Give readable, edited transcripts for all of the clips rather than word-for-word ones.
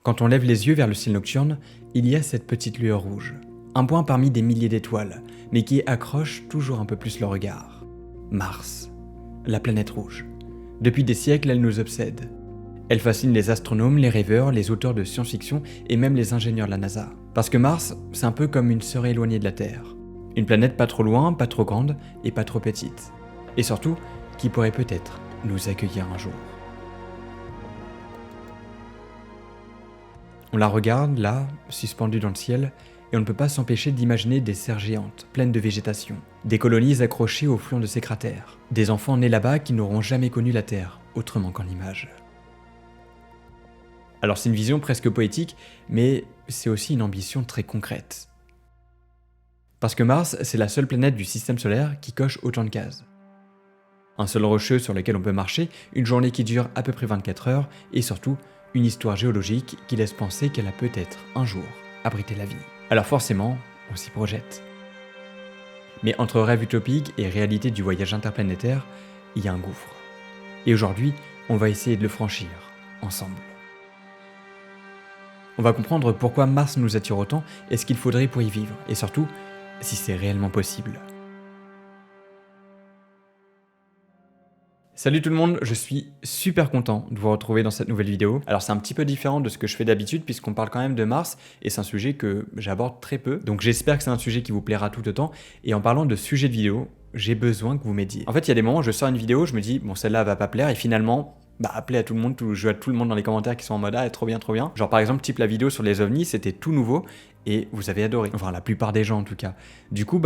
Quand on lève les yeux vers le ciel nocturne, il y a cette petite lueur rouge. Un point parmi des milliers d'étoiles, mais qui accroche toujours un peu plus le regard. Mars, la planète rouge. Depuis des siècles, elle nous obsède. Elle fascine les astronomes, les rêveurs, les auteurs de science-fiction et même les ingénieurs de la NASA. Parce que Mars, c'est un peu comme une sœur éloignée de la Terre. Une planète pas trop loin, pas trop grande et pas trop petite. Et surtout, qui pourrait peut-être nous accueillir un jour. On la regarde, là, suspendue dans le ciel, et on ne peut pas s'empêcher d'imaginer des serres géantes, pleines de végétation, des colonies accrochées au flanc de ces cratères, des enfants nés là-bas qui n'auront jamais connu la Terre, autrement qu'en image. Alors c'est une vision presque poétique, mais c'est aussi une ambition très concrète. Parce que Mars, c'est la seule planète du système solaire qui coche autant de cases. Un sol rocheux sur lequel on peut marcher, une journée qui dure à peu près 24 heures, et surtout, une histoire géologique qui laisse penser qu'elle a peut-être, un jour, abrité la vie. Alors forcément, on s'y projette. Mais entre rêve utopique et réalité du voyage interplanétaire, il y a un gouffre. Et aujourd'hui, on va essayer de le franchir, ensemble. On va comprendre pourquoi Mars nous attire autant et ce qu'il faudrait pour y vivre, et surtout, si c'est réellement possible. Salut tout le monde, je suis super content de vous retrouver dans cette nouvelle vidéo. Alors c'est un petit peu différent de ce que je fais d'habitude puisqu'on parle quand même de Mars et c'est un sujet que j'aborde très peu. Donc j'espère que c'est un sujet qui vous plaira tout autant. Et en parlant de sujet de vidéo, j'ai besoin que vous m'aidiez. En fait, il y a des moments où je sors une vidéo, je me dis bon celle-là va pas plaire et finalement appelez à tout le monde, je vois tout le monde dans les commentaires qui sont en mode ah trop bien. Genre par exemple type la vidéo sur les ovnis, c'était tout nouveau et vous avez adoré. Enfin la plupart des gens en tout cas. Du coup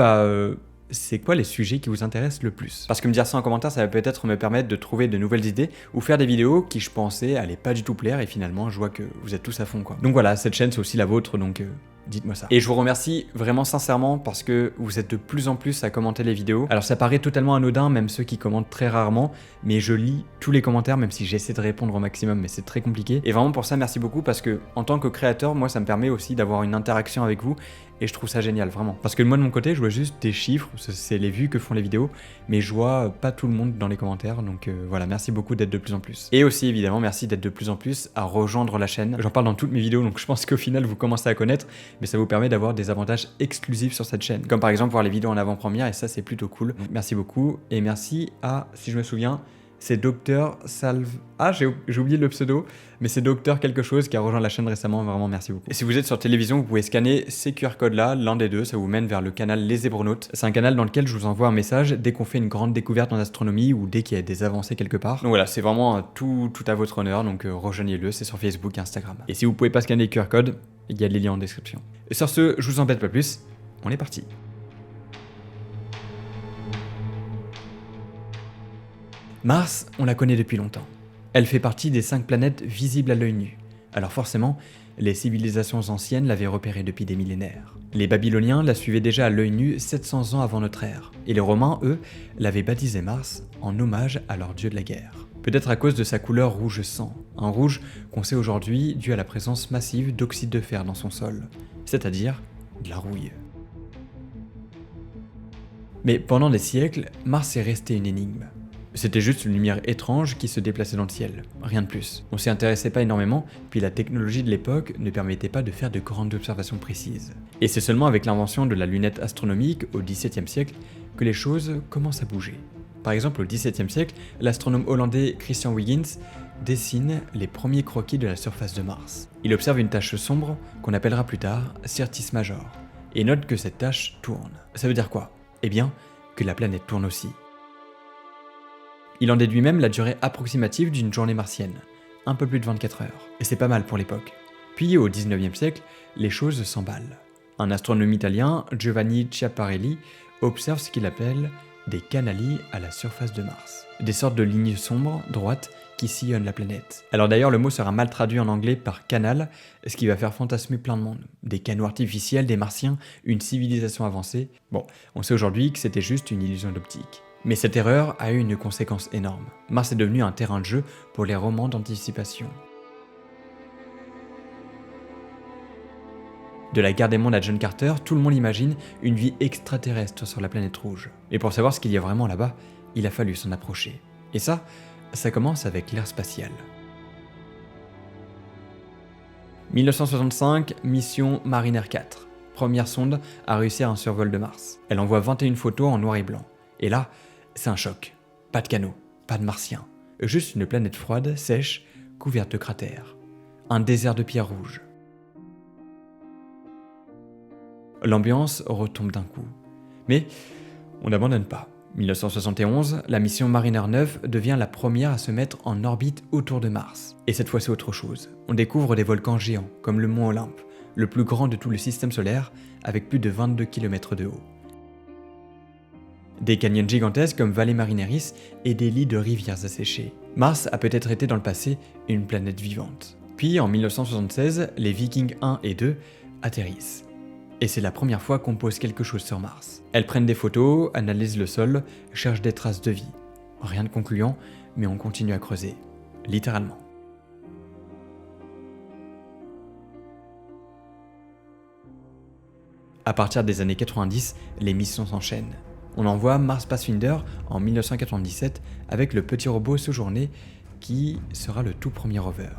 c'est quoi les sujets qui vous intéressent le plus? Parce que me dire ça en commentaire, ça va peut-être me permettre de trouver de nouvelles idées ou faire des vidéos qui je pensais allaient pas du tout plaire et finalement je vois que vous êtes tous à fond quoi. Donc voilà, cette chaîne c'est aussi la vôtre donc dites-moi ça. Et je vous remercie vraiment sincèrement parce que vous êtes de plus en plus à commenter les vidéos. Alors ça paraît totalement anodin, même ceux qui commentent très rarement, mais je lis tous les commentaires même si j'essaie de répondre au maximum, mais c'est très compliqué. Et vraiment pour ça, merci beaucoup parce que en tant que créateur, moi ça me permet aussi d'avoir une interaction avec vous et je trouve ça génial vraiment. Parce que moi de mon côté, je vois juste des chiffres, c'est les vues que font les vidéos, mais je vois pas tout le monde dans les commentaires, donc voilà, merci beaucoup d'être de plus en plus. Et aussi évidemment, merci d'être de plus en plus à rejoindre la chaîne. J'en parle dans toutes mes vidéos, donc je pense qu'au final vous commencez à connaître, mais ça vous permet d'avoir des avantages exclusifs sur cette chaîne. Comme par exemple voir les vidéos en avant-première, et ça c'est plutôt cool. Donc, merci beaucoup, et merci à, si je me souviens, c'est Docteur Salve... Ah, j'ai oublié le pseudo, mais c'est Docteur quelque chose qui a rejoint la chaîne récemment, vraiment merci beaucoup. Et si vous êtes sur télévision, vous pouvez scanner ces QR codes-là, l'un des deux, ça vous mène vers le canal Les Zébronautes. C'est un canal dans lequel je vous envoie un message dès qu'on fait une grande découverte en astronomie ou dès qu'il y a des avancées quelque part. Donc voilà, c'est vraiment tout à votre honneur, donc rejoignez-le, c'est sur Facebook et Instagram. Et si vous pouvez pas scanner les QR codes, il y a les liens en description. Et sur ce, je vous embête pas plus, on est parti. Mars, on la connaît depuis longtemps. Elle fait partie des 5 planètes visibles à l'œil nu. Alors forcément, les civilisations anciennes l'avaient repérée depuis des millénaires. Les Babyloniens la suivaient déjà à l'œil nu 700 ans avant notre ère, et les Romains, eux, l'avaient baptisée Mars en hommage à leur dieu de la guerre. Peut-être à cause de sa couleur rouge sang, un rouge qu'on sait aujourd'hui dû à la présence massive d'oxyde de fer dans son sol, c'est-à-dire de la rouille. Mais pendant des siècles, Mars est resté une énigme. C'était juste une lumière étrange qui se déplaçait dans le ciel, rien de plus. On s'y intéressait pas énormément, puis la technologie de l'époque ne permettait pas de faire de grandes observations précises. Et c'est seulement avec l'invention de la lunette astronomique au XVIIe siècle que les choses commencent à bouger. Par exemple, au XVIIe siècle, l'astronome hollandais Christian Huygens dessine les premiers croquis de la surface de Mars. Il observe une tache sombre qu'on appellera plus tard Syrtis Major, et note que cette tache tourne. Ça veut dire quoi? Eh bien, que la planète tourne aussi. Il en déduit même la durée approximative d'une journée martienne, un peu plus de 24 heures. Et c'est pas mal pour l'époque. Puis au 19e siècle, les choses s'emballent. Un astronome italien, Giovanni Schiaparelli, observe ce qu'il appelle des canali à la surface de Mars. Des sortes de lignes sombres, droites, qui sillonnent la planète. Alors d'ailleurs, le mot sera mal traduit en anglais par canal, ce qui va faire fantasmer plein de monde. Des canaux artificiels, des martiens, une civilisation avancée. Bon, on sait aujourd'hui que c'était juste une illusion d'optique. Mais cette erreur a eu une conséquence énorme. Mars est devenu un terrain de jeu pour les romans d'anticipation. De la guerre des mondes à John Carter, tout le monde imagine une vie extraterrestre sur la planète rouge. Et pour savoir ce qu'il y a vraiment là-bas, il a fallu s'en approcher. Et ça commence avec l'ère spatiale. 1965, mission Mariner 4. Première sonde à réussir un survol de Mars. Elle envoie 21 photos en noir et blanc. Et là, c'est un choc. Pas de canaux, pas de martiens. Juste une planète froide, sèche, couverte de cratères. Un désert de pierres rouges. L'ambiance retombe d'un coup. Mais on n'abandonne pas. 1971, la mission Mariner 9 devient la première à se mettre en orbite autour de Mars. Et cette fois c'est autre chose. On découvre des volcans géants, comme le mont Olympe, le plus grand de tout le système solaire, avec plus de 22 km de haut. Des canyons gigantesques comme Valle Marineris et des lits de rivières asséchées. Mars a peut-être été dans le passé une planète vivante. Puis en 1976, les Vikings 1 et 2 atterrissent. Et c'est la première fois qu'on pose quelque chose sur Mars. Elles prennent des photos, analysent le sol, cherchent des traces de vie. Rien de concluant, mais on continue à creuser. Littéralement. À partir des années 90, les missions s'enchaînent. On envoie Mars Pathfinder en 1997 avec le petit robot Sojourner qui sera le tout premier rover.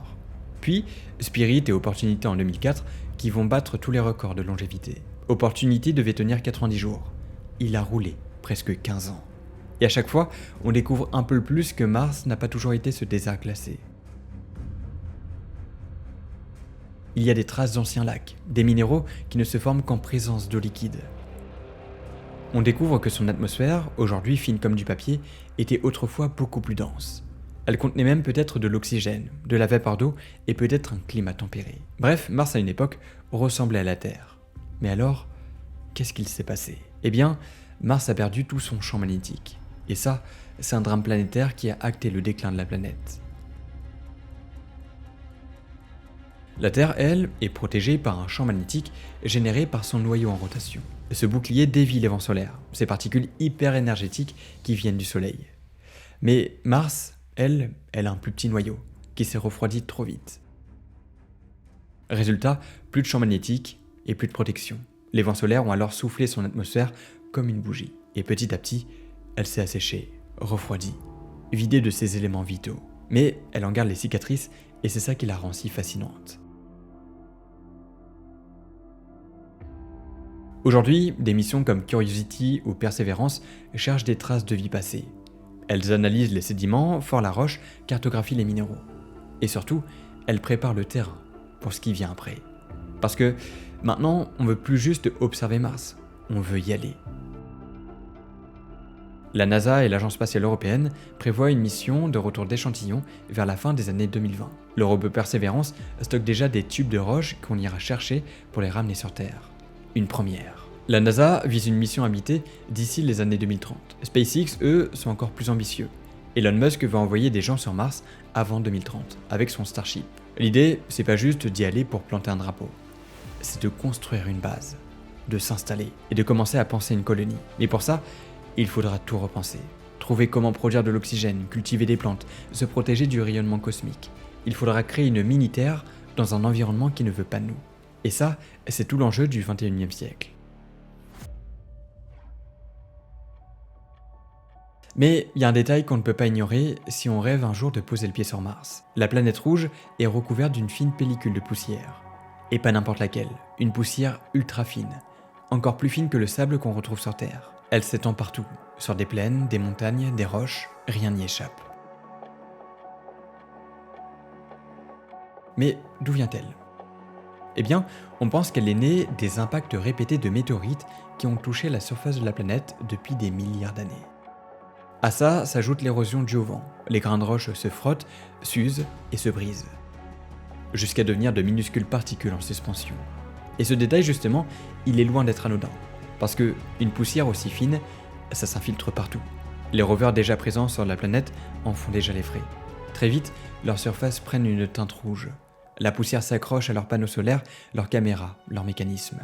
Puis Spirit et Opportunity en 2004 qui vont battre tous les records de longévité. Opportunity devait tenir 90 jours. Il a roulé presque 15 ans. Et à chaque fois, on découvre un peu plus que Mars n'a pas toujours été ce désert glacé. Il y a des traces d'anciens lacs, des minéraux qui ne se forment qu'en présence d'eau liquide. On découvre que son atmosphère, aujourd'hui fine comme du papier, était autrefois beaucoup plus dense. Elle contenait même peut-être de l'oxygène, de la vapeur d'eau et peut-être un climat tempéré. Bref, Mars à une époque ressemblait à la Terre. Mais alors, qu'est-ce qu'il s'est passé ? Eh bien, Mars a perdu tout son champ magnétique. Et ça, c'est un drame planétaire qui a acté le déclin de la planète. La Terre, elle, est protégée par un champ magnétique généré par son noyau en rotation. Ce bouclier dévie les vents solaires, ces particules hyper énergétiques qui viennent du Soleil. Mais Mars, elle a un plus petit noyau, qui s'est refroidi trop vite. Résultat, plus de champ magnétique et plus de protection. Les vents solaires ont alors soufflé son atmosphère comme une bougie. Et petit à petit, elle s'est asséchée, refroidie, vidée de ses éléments vitaux. Mais elle en garde les cicatrices et c'est ça qui la rend si fascinante. Aujourd'hui, des missions comme Curiosity ou Perseverance cherchent des traces de vie passée. Elles analysent les sédiments, forent la roche, cartographient les minéraux. Et surtout, elles préparent le terrain pour ce qui vient après. Parce que maintenant, on veut plus juste observer Mars, on veut y aller. La NASA et l'Agence spatiale européenne prévoient une mission de retour d'échantillons vers la fin des années 2020. Le robot Perseverance stocke déjà des tubes de roche qu'on ira chercher pour les ramener sur Terre. Une première. La NASA vise une mission habitée d'ici les années 2030. SpaceX, eux, sont encore plus ambitieux. Elon Musk va envoyer des gens sur Mars avant 2030, avec son Starship. L'idée, c'est pas juste d'y aller pour planter un drapeau. C'est de construire une base, de s'installer et de commencer à penser une colonie. Mais pour ça, il faudra tout repenser. Trouver comment produire de l'oxygène, cultiver des plantes, se protéger du rayonnement cosmique. Il faudra créer une mini-Terre dans un environnement qui ne veut pas de nous. Et ça, c'est tout l'enjeu du 21e siècle. Mais il y a un détail qu'on ne peut pas ignorer si on rêve un jour de poser le pied sur Mars. La planète rouge est recouverte d'une fine pellicule de poussière. Et pas n'importe laquelle, une poussière ultra fine, encore plus fine que le sable qu'on retrouve sur Terre. Elle s'étend partout, sur des plaines, des montagnes, des roches, rien n'y échappe. Mais d'où vient-elle ? Eh bien, on pense qu'elle est née des impacts répétés de météorites qui ont touché la surface de la planète depuis des milliards d'années. À ça s'ajoute l'érosion due au vent. Les grains de roche se frottent, s'usent et se brisent, jusqu'à devenir de minuscules particules en suspension. Et ce détail justement, il est loin d'être anodin, parce que une poussière aussi fine, ça s'infiltre partout. Les rovers déjà présents sur la planète en font déjà les frais. Très vite, leurs surfaces prennent une teinte rouge. La poussière s'accroche à leurs panneaux solaires, leurs caméras, leurs mécanismes.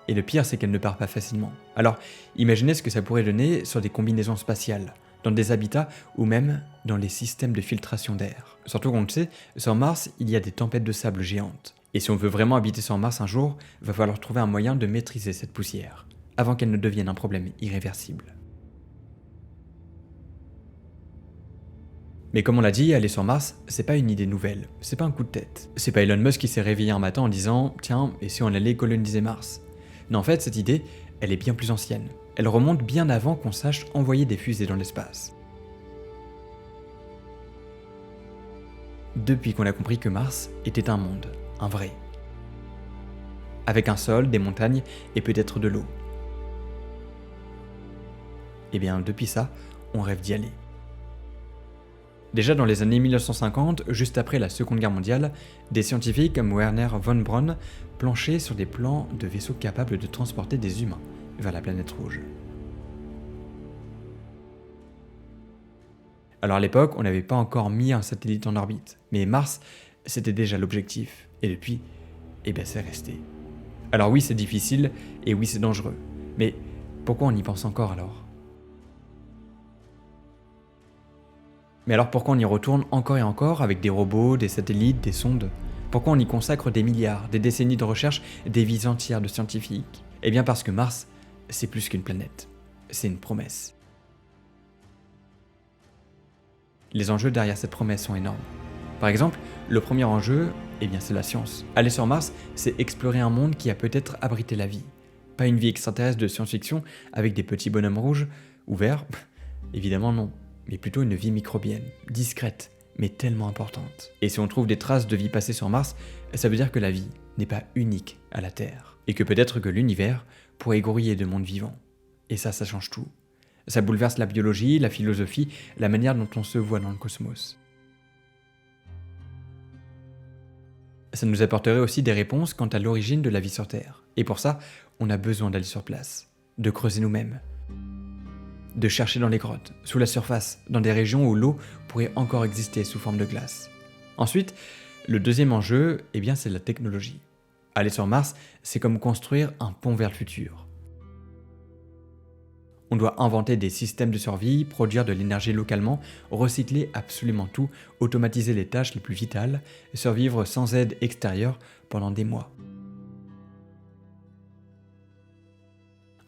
Et le pire, c'est qu'elle ne part pas facilement. Alors, imaginez ce que ça pourrait donner sur des combinaisons spatiales, dans des habitats ou même dans les systèmes de filtration d'air. Surtout qu'on le sait, sur Mars, il y a des tempêtes de sable géantes. Et si on veut vraiment habiter sur Mars un jour, va falloir trouver un moyen de maîtriser cette poussière, avant qu'elle ne devienne un problème irréversible. Mais comme on l'a dit, aller sur Mars, c'est pas une idée nouvelle, c'est pas un coup de tête. C'est pas Elon Musk qui s'est réveillé un matin en disant « Tiens, et si on allait coloniser Mars ?» Non, en fait, cette idée, elle est bien plus ancienne. Elle remonte bien avant qu'on sache envoyer des fusées dans l'espace. Depuis qu'on a compris que Mars était un monde, un vrai. Avec un sol, des montagnes et peut-être de l'eau. Et bien, depuis ça, on rêve d'y aller. Déjà dans les années 1950, juste après la Seconde Guerre mondiale, des scientifiques comme Werner von Braun planchaient sur des plans de vaisseaux capables de transporter des humains vers la planète rouge. Alors à l'époque, on n'avait pas encore mis un satellite en orbite, mais Mars, c'était déjà l'objectif, et depuis, c'est resté. Alors oui, c'est difficile, et oui, c'est dangereux, mais pourquoi on y pense encore alors ? Mais alors pourquoi on y retourne encore et encore avec des robots, des satellites, des sondes ? Pourquoi on y consacre des milliards, des décennies de recherche, des vies entières de scientifiques ? Eh bien parce que Mars, c'est plus qu'une planète. C'est une promesse. Les enjeux derrière cette promesse sont énormes. Par exemple, le premier enjeu, c'est la science. Aller sur Mars, c'est explorer un monde qui a peut-être abrité la vie. Pas une vie extraterrestre de science-fiction avec des petits bonhommes rouges ou verts, évidemment non. Mais plutôt une vie microbienne, discrète, mais tellement importante. Et si on trouve des traces de vie passée sur Mars, ça veut dire que la vie n'est pas unique à la Terre. Et que peut-être que l'univers pourrait grouiller de mondes vivants. Et ça change tout. Ça bouleverse la biologie, la philosophie, la manière dont on se voit dans le cosmos. Ça nous apporterait aussi des réponses quant à l'origine de la vie sur Terre. Et pour ça, on a besoin d'aller sur place, de creuser nous-mêmes, de chercher dans les grottes, sous la surface, dans des régions où l'eau pourrait encore exister sous forme de glace. Ensuite, le deuxième enjeu, c'est la technologie. Aller sur Mars, c'est comme construire un pont vers le futur. On doit inventer des systèmes de survie, produire de l'énergie localement, recycler absolument tout, automatiser les tâches les plus vitales, survivre sans aide extérieure pendant des mois.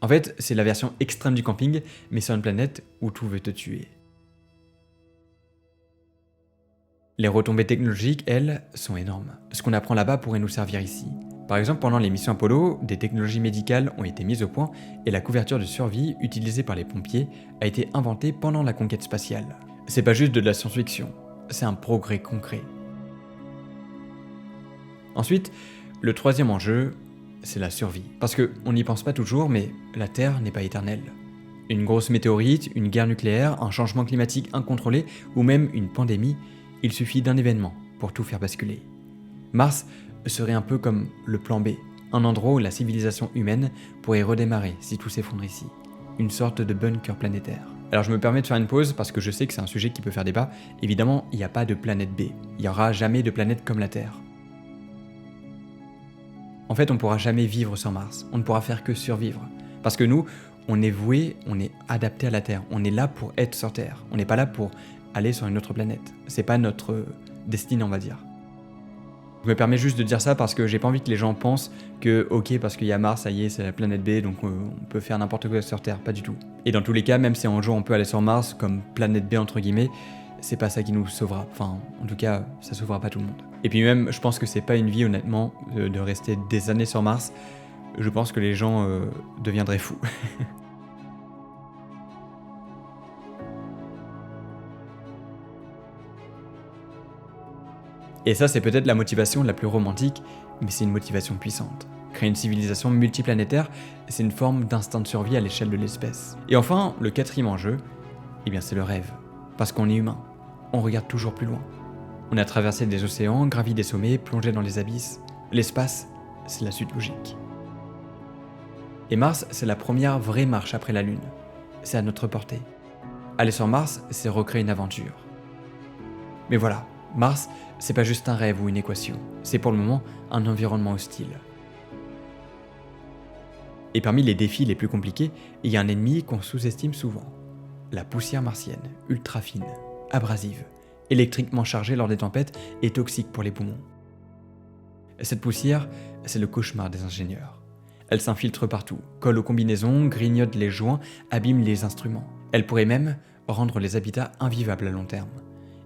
En fait, c'est la version extrême du camping, mais sur une planète où tout veut te tuer. Les retombées technologiques, elles, sont énormes. Ce qu'on apprend là-bas pourrait nous servir ici. Par exemple, pendant les missions Apollo, des technologies médicales ont été mises au point et la couverture de survie utilisée par les pompiers a été inventée pendant la conquête spatiale. C'est pas juste de la science-fiction, c'est un progrès concret. Ensuite, le troisième enjeu, c'est la survie. Parce qu'on n'y pense pas toujours, mais la Terre n'est pas éternelle. Une grosse météorite, une guerre nucléaire, un changement climatique incontrôlé ou même une pandémie, il suffit d'un événement pour tout faire basculer. Mars serait un peu comme le plan B, un endroit où la civilisation humaine pourrait redémarrer si tout s'effondre ici. Une sorte de bunker planétaire. Alors je me permets de faire une pause parce que je sais que c'est un sujet qui peut faire débat. Évidemment, il n'y a pas de planète B. Il n'y aura jamais de planète comme la Terre. En fait, on ne pourra jamais vivre sur Mars. On ne pourra faire que survivre. Parce que nous, on est voué, on est adapté à la Terre. On est là pour être sur Terre. On n'est pas là pour aller sur une autre planète. C'est pas notre destinée, on va dire. Je me permets juste de dire ça parce que j'ai pas envie que les gens pensent que, ok, parce qu'il y a Mars, ça y est, c'est la planète B, donc on peut faire n'importe quoi sur Terre. Pas du tout. Et dans tous les cas, même si un jour on peut aller sur Mars comme planète B entre guillemets, c'est pas ça qui nous sauvera. Enfin, en tout cas, ça sauvera pas tout le monde. Et puis même, je pense que c'est pas une vie, honnêtement, de rester des années sur Mars. Je pense que les gens deviendraient fous. Et ça, c'est peut-être la motivation la plus romantique, mais c'est une motivation puissante. Créer une civilisation multiplanétaire, c'est une forme d'instinct de survie à l'échelle de l'espèce. Et enfin, le quatrième enjeu, c'est le rêve. Parce qu'on est humain, on regarde toujours plus loin. On a traversé des océans, gravi des sommets, plongé dans les abysses. L'espace, c'est la suite logique. Et Mars, c'est la première vraie marche après la Lune. C'est à notre portée. Aller sur Mars, c'est recréer une aventure. Mais voilà, Mars, c'est pas juste un rêve ou une équation. C'est pour le moment un environnement hostile. Et parmi les défis les plus compliqués, il y a un ennemi qu'on sous-estime souvent. La poussière martienne, ultra fine, abrasive, électriquement chargée lors des tempêtes et toxique pour les poumons. Cette poussière, c'est le cauchemar des ingénieurs. Elle s'infiltre partout, colle aux combinaisons, grignote les joints, abîme les instruments. Elle pourrait même rendre les habitats invivables à long terme.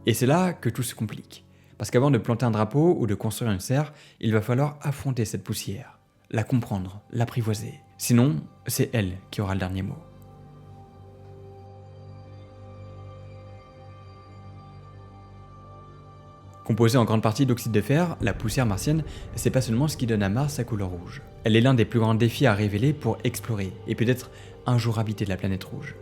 Et c'est là que tout se complique. Parce qu'avant de planter un drapeau ou de construire une serre, il va falloir affronter cette poussière, la comprendre, l'apprivoiser. Sinon, c'est elle qui aura le dernier mot. Composée en grande partie d'oxyde de fer, la poussière martienne, c'est pas seulement ce qui donne à Mars sa couleur rouge. Elle est l'un des plus grands défis à révéler pour explorer et peut-être un jour habiter la planète rouge.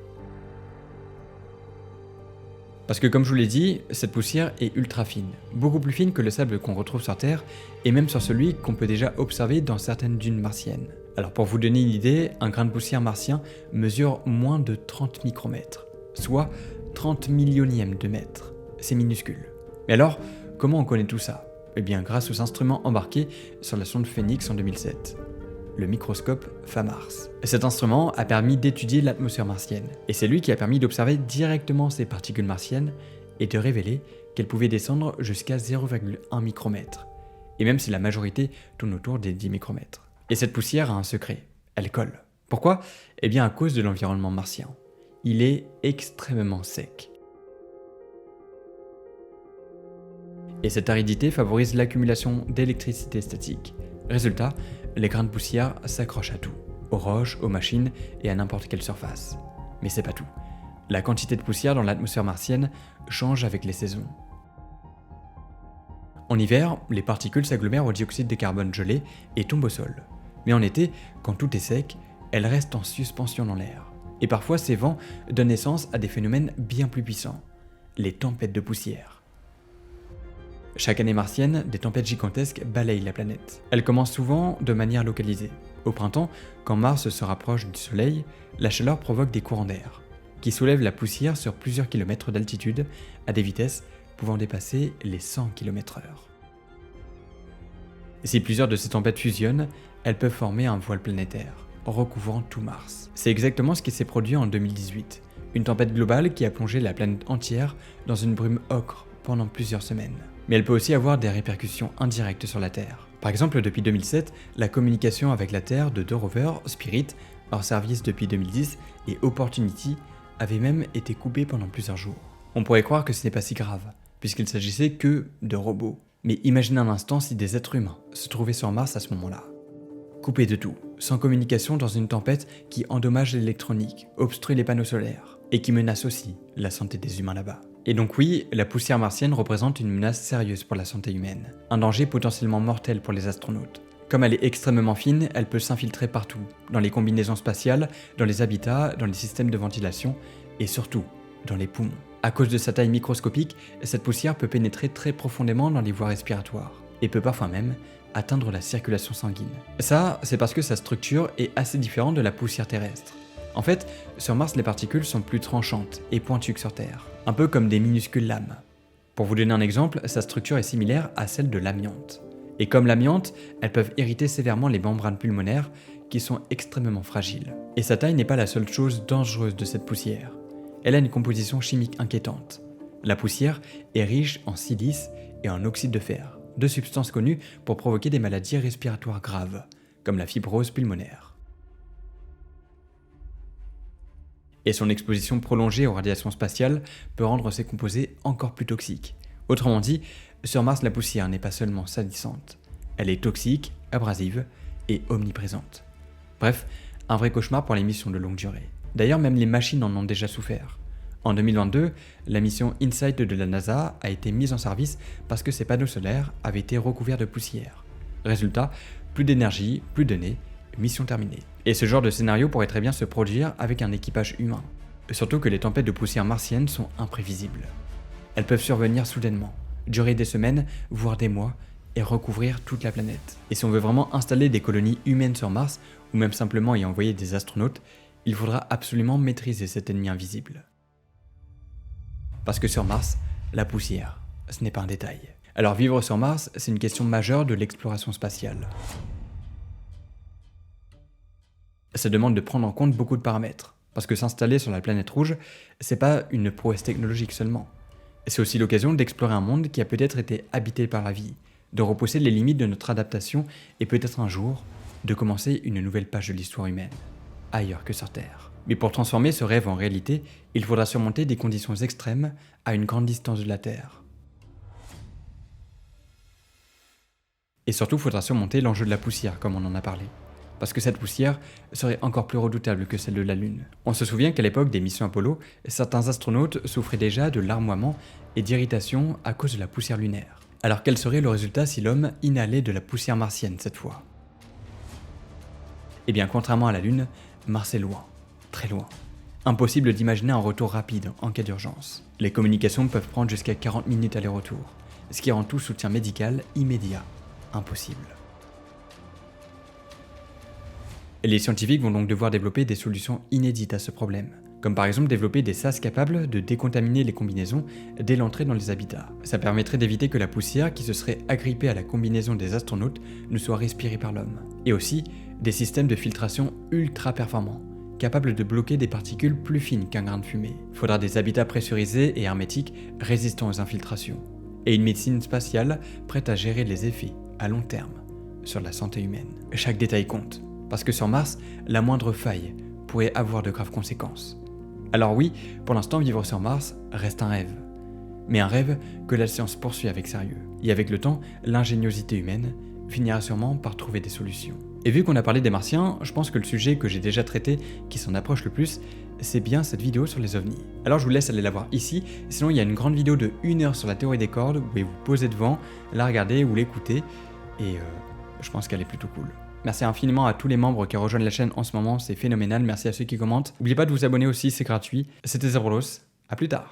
Parce que comme je vous l'ai dit, cette poussière est ultra fine, beaucoup plus fine que le sable qu'on retrouve sur Terre et même sur celui qu'on peut déjà observer dans certaines dunes martiennes. Alors pour vous donner une idée, un grain de poussière martien mesure moins de 30 micromètres, soit 30 millionièmes de mètre. C'est minuscule. Mais alors, comment on connaît tout ça? Eh bien grâce aux instruments embarqués sur la sonde Phoenix en 2007. Le microscope FAMARS. Cet instrument a permis d'étudier l'atmosphère martienne, et c'est lui qui a permis d'observer directement ces particules martiennes et de révéler qu'elles pouvaient descendre jusqu'à 0,1 micromètre, et même si la majorité tourne autour des 10 micromètres. Et cette poussière a un secret, elle colle. Pourquoi? Eh bien à cause de l'environnement martien. Il est extrêmement sec. Et cette aridité favorise l'accumulation d'électricité statique. Résultat, les grains de poussière s'accrochent à tout, aux roches, aux machines et à n'importe quelle surface. Mais c'est pas tout. La quantité de poussière dans l'atmosphère martienne change avec les saisons. En hiver, les particules s'agglomèrent au dioxyde de carbone gelé et tombent au sol. Mais en été, quand tout est sec, elles restent en suspension dans l'air. Et parfois, ces vents donnent naissance à des phénomènes bien plus puissants, les tempêtes de poussière. Chaque année martienne, des tempêtes gigantesques balayent la planète. Elles commencent souvent de manière localisée. Au printemps, quand Mars se rapproche du Soleil, la chaleur provoque des courants d'air, qui soulèvent la poussière sur plusieurs kilomètres d'altitude, à des vitesses pouvant dépasser les 100 km/h. Si plusieurs de ces tempêtes fusionnent, elles peuvent former un voile planétaire, recouvrant tout Mars. C'est exactement ce qui s'est produit en 2018, une tempête globale qui a plongé la planète entière dans une brume ocre pendant plusieurs semaines. Mais elle peut aussi avoir des répercussions indirectes sur la Terre. Par exemple, depuis 2007, la communication avec la Terre de deux rovers, Spirit, hors service depuis 2010, et Opportunity, avait même été coupée pendant plusieurs jours. On pourrait croire que ce n'est pas si grave, puisqu'il s'agissait que de robots. Mais imaginez un instant si des êtres humains se trouvaient sur Mars à ce moment-là. Coupés de tout, sans communication dans une tempête qui endommage l'électronique, obstrue les panneaux solaires, et qui menace aussi la santé des humains là-bas. Et donc oui, la poussière martienne représente une menace sérieuse pour la santé humaine, un danger potentiellement mortel pour les astronautes. Comme elle est extrêmement fine, elle peut s'infiltrer partout, dans les combinaisons spatiales, dans les habitats, dans les systèmes de ventilation, et surtout, dans les poumons. À cause de sa taille microscopique, cette poussière peut pénétrer très profondément dans les voies respiratoires, et peut parfois même atteindre la circulation sanguine. Ça, c'est parce que sa structure est assez différente de la poussière terrestre. En fait, sur Mars, les particules sont plus tranchantes et pointues que sur Terre, un peu comme des minuscules lames. Pour vous donner un exemple, sa structure est similaire à celle de l'amiante. Et comme l'amiante, elles peuvent irriter sévèrement les membranes pulmonaires qui sont extrêmement fragiles. Et sa taille n'est pas la seule chose dangereuse de cette poussière. Elle a une composition chimique inquiétante. La poussière est riche en silice et en oxyde de fer, deux substances connues pour provoquer des maladies respiratoires graves, comme la fibrose pulmonaire. Et son exposition prolongée aux radiations spatiales peut rendre ces composés encore plus toxiques. Autrement dit, sur Mars, la poussière n'est pas seulement salissante, elle est toxique, abrasive et omniprésente. Bref, un vrai cauchemar pour les missions de longue durée. D'ailleurs, même les machines en ont déjà souffert. En 2022, la mission InSight de la NASA a été mise en service parce que ses panneaux solaires avaient été recouverts de poussière. Résultat, plus d'énergie, plus de nez, mission terminée. Et ce genre de scénario pourrait très bien se produire avec un équipage humain. Surtout que les tempêtes de poussière martienne sont imprévisibles. Elles peuvent survenir soudainement, durer des semaines, voire des mois, et recouvrir toute la planète. Et si on veut vraiment installer des colonies humaines sur Mars, ou même simplement y envoyer des astronautes, il faudra absolument maîtriser cet ennemi invisible. Parce que sur Mars, la poussière, ce n'est pas un détail. Alors vivre sur Mars, c'est une question majeure de l'exploration spatiale. Ça demande de prendre en compte beaucoup de paramètres, parce que s'installer sur la planète rouge, c'est pas une prouesse technologique seulement. C'est aussi l'occasion d'explorer un monde qui a peut-être été habité par la vie, de repousser les limites de notre adaptation et peut-être un jour, de commencer une nouvelle page de l'histoire humaine, ailleurs que sur Terre. Mais pour transformer ce rêve en réalité, il faudra surmonter des conditions extrêmes à une grande distance de la Terre. Et surtout, il faudra surmonter l'enjeu de la poussière, comme on en a parlé. Parce que cette poussière serait encore plus redoutable que celle de la Lune. On se souvient qu'à l'époque des missions Apollo, certains astronautes souffraient déjà de larmoiement et d'irritation à cause de la poussière lunaire. Alors quel serait le résultat si l'homme inhalait de la poussière martienne cette fois? Eh bien, contrairement à la Lune, Mars est loin, très loin. Impossible d'imaginer un retour rapide en cas d'urgence. Les communications peuvent prendre jusqu'à 40 minutes aller-retour, ce qui rend tout soutien médical immédiat impossible. Les scientifiques vont donc devoir développer des solutions inédites à ce problème, comme par exemple développer des sas capables de décontaminer les combinaisons dès l'entrée dans les habitats. Ça permettrait d'éviter que la poussière qui se serait agrippée à la combinaison des astronautes ne soit respirée par l'homme. Et aussi des systèmes de filtration ultra performants, capables de bloquer des particules plus fines qu'un grain de fumée. Il faudra des habitats pressurisés et hermétiques résistants aux infiltrations. Et une médecine spatiale prête à gérer les effets, à long terme, sur la santé humaine. Chaque détail compte. Parce que sur Mars, la moindre faille pourrait avoir de graves conséquences. Alors oui, pour l'instant, vivre sur Mars reste un rêve. Mais un rêve que la science poursuit avec sérieux. Et avec le temps, l'ingéniosité humaine finira sûrement par trouver des solutions. Et vu qu'on a parlé des Martiens, je pense que le sujet que j'ai déjà traité, qui s'en approche le plus, c'est bien cette vidéo sur les ovnis. Alors je vous laisse aller la voir ici, sinon il y a une grande vidéo de 1 heure sur la théorie des cordes, vous pouvez vous poser devant, la regarder ou l'écouter, et je pense qu'elle est plutôt cool. Merci infiniment à tous les membres qui rejoignent la chaîne en ce moment, c'est phénoménal, merci à ceux qui commentent. N'oubliez pas de vous abonner aussi, c'est gratuit. C'était Zerbolos, à plus tard.